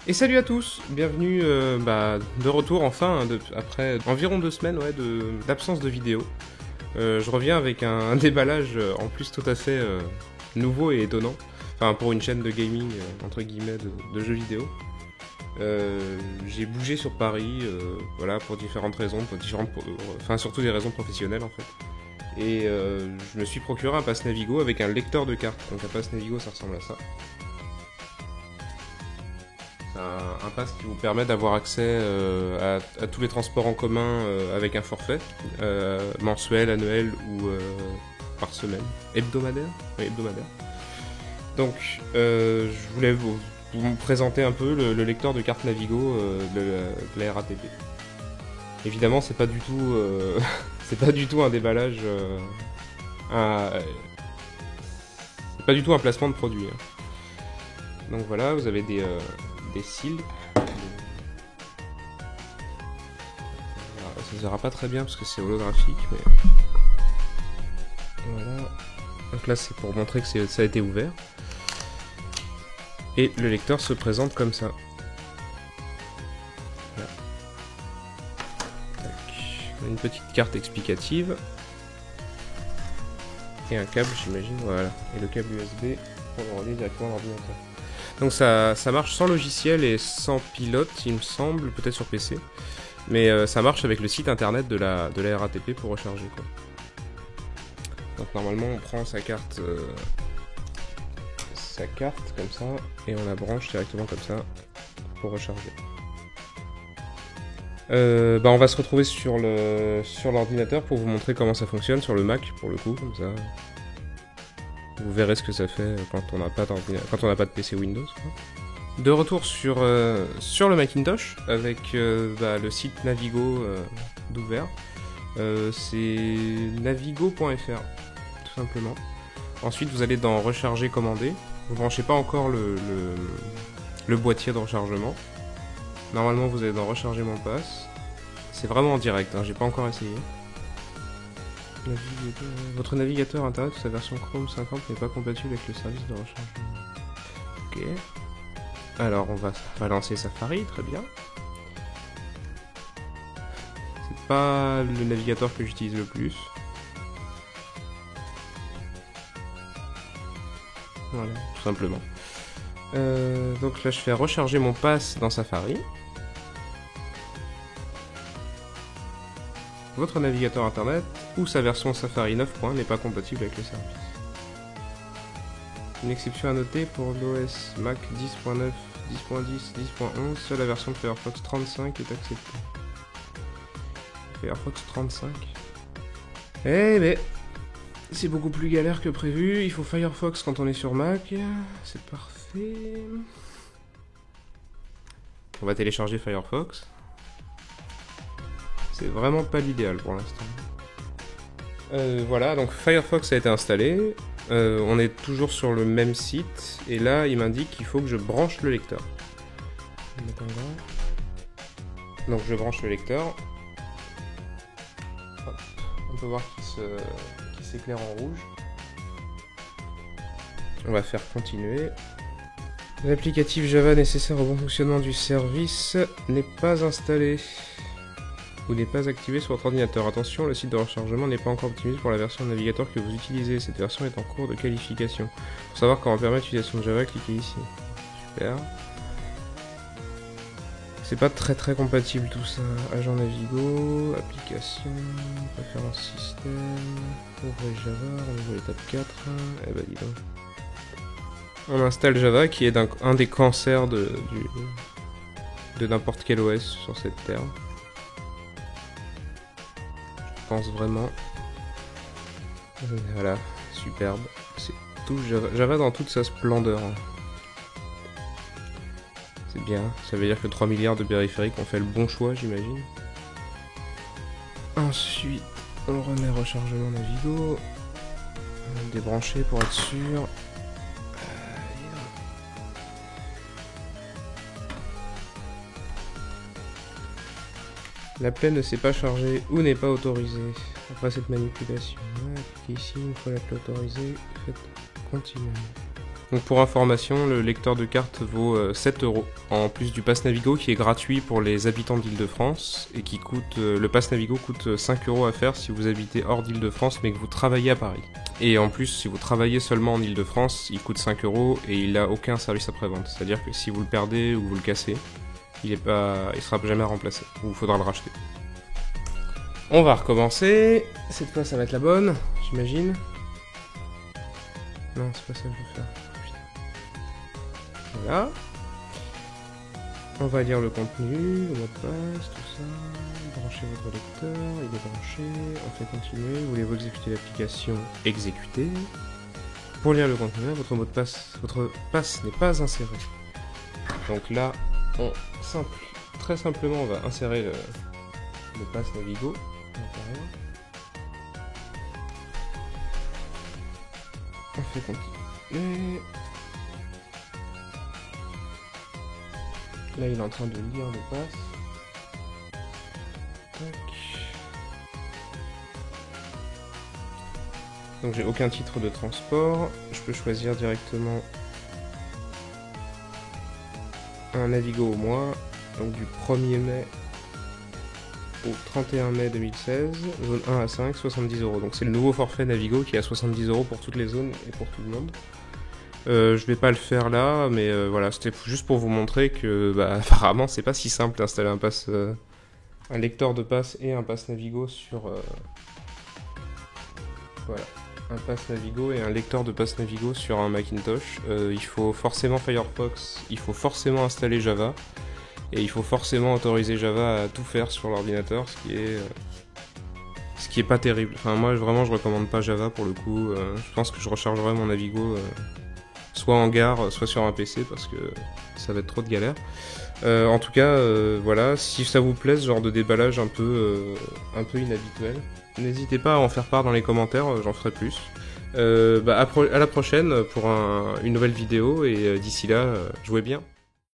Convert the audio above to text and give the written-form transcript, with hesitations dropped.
Et salut à tous, bienvenue de retour enfin, après environ 2 semaines d'absence de vidéo. Je reviens avec un déballage en plus tout à fait nouveau et étonnant, enfin pour une chaîne de gaming entre guillemets de jeux vidéo. J'ai bougé sur Paris, voilà, pour différentes raisons, enfin surtout des raisons professionnelles en fait. Et je me suis procuré un pass Navigo avec un lecteur de cartes. Donc un pass Navigo, ça ressemble à ça. C'est un pass qui vous permet d'avoir accès à tous les transports en commun avec un forfait mensuel, annuel ou par semaine. Hebdomadaire. Oui, hebdomadaire. Donc, je voulais vous présenter un peu le lecteur de cartes Navigo de la RATP. Évidemment, c'est pas du tout, c'est pas du tout un déballage, c'est pas du tout un placement de produit. Hein. Donc voilà, vous avez des cils. Alors, ça se verra pas très bien parce que c'est holographique, mais voilà. Donc là, c'est pour montrer que ça a été ouvert. Et le lecteur se présente comme ça. Voilà. On a une petite carte explicative. Et un câble, j'imagine, voilà. Et le câble USB pour le relier directement à l'ordinateur. Donc ça marche sans logiciel et sans pilote, il me semble, peut-être sur PC. Mais ça marche avec le site internet de la RATP pour recharger, quoi. Donc normalement on prend sa carte comme ça et on la branche directement comme ça pour recharger. On va se retrouver sur l'ordinateur pour vous montrer comment ça fonctionne sur le Mac pour le coup, comme ça. Vous verrez ce que ça fait quand on n'a pas de PC Windows, quoi. De retour sur le Macintosh avec le site Navigo d'ouvert. C'est navigo.fr tout simplement. Ensuite vous allez dans recharger commander. Vous branchez pas encore le boîtier de rechargement. Normalement vous allez dans recharger mon pass. C'est vraiment en direct, hein, j'ai pas encore essayé. Votre navigateur internet ou sa version Chrome 50 n'est pas compatible avec le service de rechargement. Ok. Alors on va lancer Safari, très bien. C'est pas le navigateur que j'utilise le plus. Voilà, tout simplement. Donc là je fais recharger mon pass dans Safari. Votre navigateur internet ou sa version Safari 9. N'est pas compatible avec le service. Une exception à noter pour l'OS Mac 10.9, 10.10, 10.11, seule la version de Firefox 35 est acceptée. Firefox 35. Eh mais c'est beaucoup plus galère que prévu, il faut Firefox quand on est sur Mac, c'est parfait. On va télécharger Firefox. C'est vraiment pas l'idéal pour l'instant. Voilà, donc Firefox a été installé. On est toujours sur le même site. Et là, il m'indique qu'il faut que je branche le lecteur. Donc je branche le lecteur. Hop. On peut voir qu'il s'éclaire en rouge. On va faire continuer. L'applicatif Java nécessaire au bon fonctionnement du service n'est pas installé. Ou n'est pas activé sur votre ordinateur. Attention, le site de rechargement n'est pas encore optimisé pour la version de navigateur que vous utilisez. Cette version est en cours de qualification. Pour savoir comment permettre l'utilisation de Java, cliquez ici. Super. C'est pas très compatible tout ça. Agent Navigo, application, préférence système, ouvrez Java, on ouvre l'étape 4. Eh bah dis donc. On installe Java qui est un des cancers de n'importe quel OS sur cette terre. Je pense vraiment. Voilà, superbe. C'est tout Java dans toute sa splendeur. C'est bien, ça veut dire que 3 milliards de périphériques ont fait le bon choix, j'imagine. Ensuite, on remet rechargement Navigo. On va débrancher pour être sûr. L'appel ne s'est pas chargé ou n'est pas autorisé. Après cette manipulation, cliquez ici, une fois l'appel autorisé, faites continuer. Donc pour information, le lecteur de carte vaut 7 €, en plus du Pass Navigo qui est gratuit pour les habitants d'Île-de-France, et qui coûte, le Pass Navigo coûte 5 € à faire si vous habitez hors d'Île-de-France mais que vous travaillez à Paris. Et en plus, si vous travaillez seulement en Île-de-France, il coûte 5 € et il n'a aucun service après-vente. C'est-à-dire que si vous le perdez ou vous le cassez, il sera jamais remplacé, ou il faudra le racheter. On va recommencer, cette fois ça va être la bonne, j'imagine. Non, c'est pas ça que je veux faire. Voilà. On va lire le contenu, le mot de passe, tout ça. Branchez votre lecteur, il est branché. On fait continuer. Voulez-vous exécuter l'application? Exécuter. Pour lire le contenu, votre mot de passe, votre passe n'est pas inséré. Donc là, très simplement, on va insérer le pass Navigo. On fait continuer. Là, il est en train de lire le pass. Tac. Donc j'ai aucun titre de transport. Je peux choisir directement un Navigo au mois. Donc du 1er mai au 31 mai 2016, zone 1 à 5, 70 €. Donc c'est le nouveau forfait Navigo qui est à 70 € pour toutes les zones et pour tout le monde. Je vais pas le faire là, mais voilà, c'était juste pour vous montrer que apparemment c'est pas si simple d'installer un lecteur de passe et un pass Navigo sur voilà, un pass Navigo et un lecteur de pass Navigo sur un Macintosh. Il faut forcément Firefox, il faut forcément installer Java et il faut forcément autoriser Java à tout faire sur l'ordinateur, ce qui est pas terrible. Enfin moi vraiment je recommande pas Java pour le coup. Je pense que je rechargerai mon Navigo soit en gare, soit sur un PC, parce que ça va être trop de galère. En tout cas, voilà, si ça vous plaît, ce genre de déballage un peu inhabituel, n'hésitez pas à en faire part dans les commentaires, j'en ferai plus. À la prochaine pour une nouvelle vidéo, et d'ici là, jouez bien.